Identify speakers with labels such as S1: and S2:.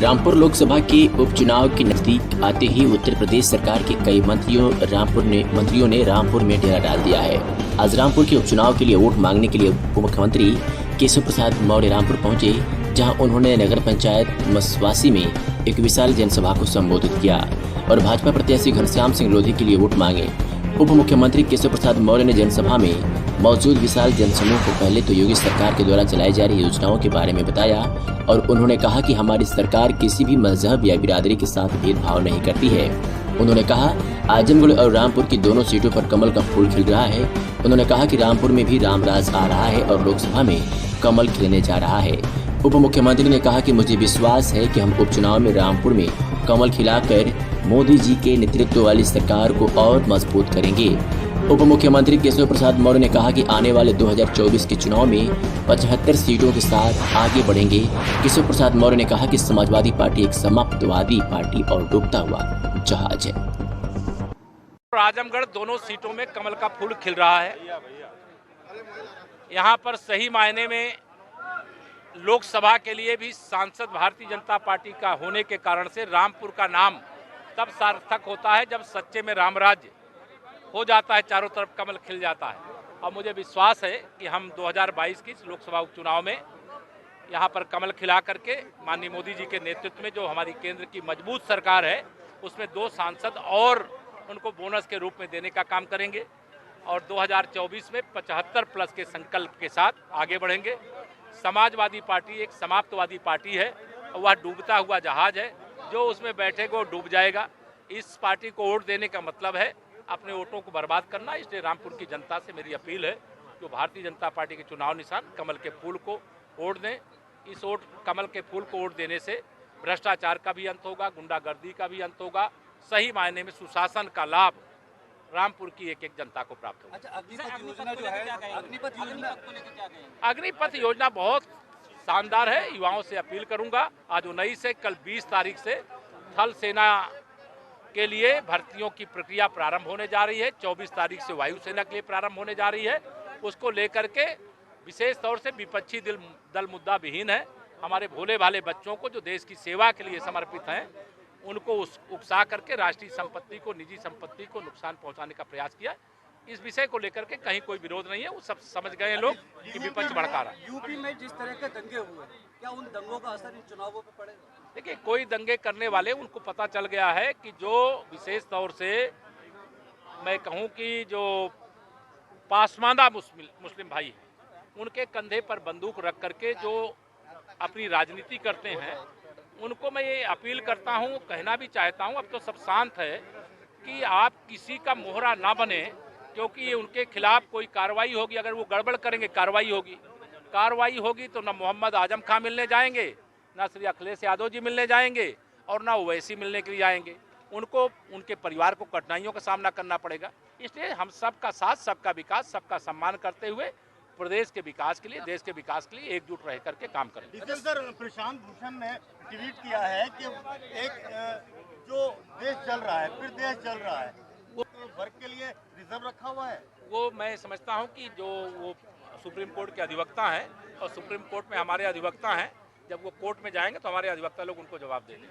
S1: रामपुर लोकसभा के उपचुनाव के नजदीक आते ही उत्तर प्रदेश सरकार के कई मंत्रियों ने रामपुर में डेरा डाल दिया है। आज रामपुर के उपचुनाव के लिए वोट मांगने के लिए उप मुख्यमंत्री केशव प्रसाद मौर्य रामपुर पहुंचे, जहां उन्होंने नगर पंचायत मसवासी में एक विशाल जनसभा को संबोधित किया और भाजपा प्रत्याशी घनश्याम सिंह लोधी के लिए वोट मांगे। उप मुख्यमंत्री केशव प्रसाद मौर्य ने जनसभा में मौजूद विशाल जनसमूह को पहले तो योगी सरकार के द्वारा चलाई जा रही योजनाओं के बारे में बताया और उन्होंने कहा कि हमारी सरकार किसी भी मजहब या बिरादरी के साथ भेदभाव नहीं करती है। उन्होंने कहा आजमगढ़ और रामपुर की दोनों सीटों पर कमल का फूल खिल रहा है। उन्होंने कहा कि रामपुर में भी रामराज आ रहा है और लोकसभा में कमल खिलने जा रहा है। उप मुख्यमंत्री ने कहा कि मुझे विश्वास है कि हम उपचुनाव में रामपुर में कमल खिलाकर मोदी जी के नेतृत्व वाली सरकार को और मजबूत करेंगे। उप मुख्यमंत्री केशव प्रसाद मौर्य ने कहा कि आने वाले 2024 के चुनाव में 75 सीटों के साथ आगे बढ़ेंगे। केशव प्रसाद मौर्य ने कहा कि समाजवादी पार्टी एक समाप्तवादी पार्टी और डूबता हुआ जहाज है।
S2: आजमगढ़ दोनों सीटों में कमल का फूल खिल रहा है। यहाँ पर सही मायने में लोकसभा के लिए भी सांसद भारतीय जनता पार्टी का होने के कारण से रामपुर का नाम तब सार्थक होता है जब सच्चे में रामराज्य हो जाता है, चारों तरफ कमल खिल जाता है। और मुझे विश्वास है कि हम 2022 की लोकसभा उपचुनाव में यहाँ पर कमल खिला करके माननीय मोदी जी के नेतृत्व में जो हमारी केंद्र की मजबूत सरकार है उसमें 2 सांसद और उनको बोनस के रूप में देने का काम करेंगे और 2024 में 75 प्लस के संकल्प के साथ आगे बढ़ेंगे। समाजवादी पार्टी एक समाप्तवादी पार्टी है और वह डूबता हुआ जहाज है, जो उसमें बैठेगा वो डूब जाएगा। इस पार्टी को वोट देने का मतलब है अपने वोटों को बर्बाद करना। इसलिए रामपुर की जनता से मेरी अपील है जो भारतीय जनता पार्टी के चुनाव निशान कमल के फूल को वोट दें। इस कमल के फूल को वोट देने से भ्रष्टाचार का भी अंत होगा, गुंडागर्दी का भी अंत होगा, सही मायने में सुशासन का लाभ रामपुर की एक एक जनता को प्राप्त होगा। अग्निपथ योजना बहुत शानदार है। युवाओं से अपील करूंगा, आज 19 से कल 20 तारीख से थल सेना के लिए भर्तियों की प्रक्रिया प्रारंभ होने जा रही है। 24 तारीख से वायुसेना के लिए प्रारंभ होने जा रही है। उसको लेकर के विशेष तौर से विपक्षी दल मुद्दा विहीन है। हमारे भोले भाले बच्चों को जो देश की सेवा के लिए समर्पित हैं उनको उकसा करके राष्ट्रीय संपत्ति को, निजी संपत्ति को नुकसान पहुंचाने का प्रयास किया। इस विषय को लेकर के कहीं कोई विरोध नहीं है। वो सब समझ गए लोग कि विपक्ष भड़का रहा है।
S3: यूपी में जिस तरह के दंगे हुए, क्या उन दंगों का असर इन चुनावों पर पड़ेगा?
S2: देखिए, कोई दंगे करने वाले उनको पता चल गया है कि जो विशेष तौर से मैं कहूं कि जो पासमानदा मुस्लिम भाई हैं उनके कंधे पर बंदूक रख करके जो अपनी राजनीति करते हैं उनको मैं ये अपील करता हूं, कहना भी चाहता हूं, अब तो सब शांत है कि आप किसी का मोहरा ना बने, क्योंकि ये उनके खिलाफ कोई कार्रवाई होगी। अगर वो गड़बड़ करेंगे कार्रवाई होगी तो ना मोहम्मद आजम खां मिलने जाएंगे, ना श्री अखिलेश यादव जी मिलने जाएंगे और ना ओवैसी मिलने के लिए आएंगे। उनको, उनके परिवार को कठिनाइयों का सामना करना पड़ेगा। इसलिए हम सबका साथ, सबका विकास, सबका सम्मान करते हुए प्रदेश के विकास के लिए, देश के विकास के लिए एकजुट रह करके काम करेंगे।
S4: सर, प्रशांत भूषण ने ट्वीट किया है कि एक जो देश चल रहा है, फिर देश चल रहा है, वो वर्ग के लिए रिजर्व रखा हुआ है।
S2: वो मैं समझता हूं कि जो वो सुप्रीम कोर्ट के अधिवक्ता हैं और सुप्रीम कोर्ट में हमारे अधिवक्ता हैं, जब वो कोर्ट में जाएंगे तो हमारे अधिवक्ता लोग उनको जवाब देंगे।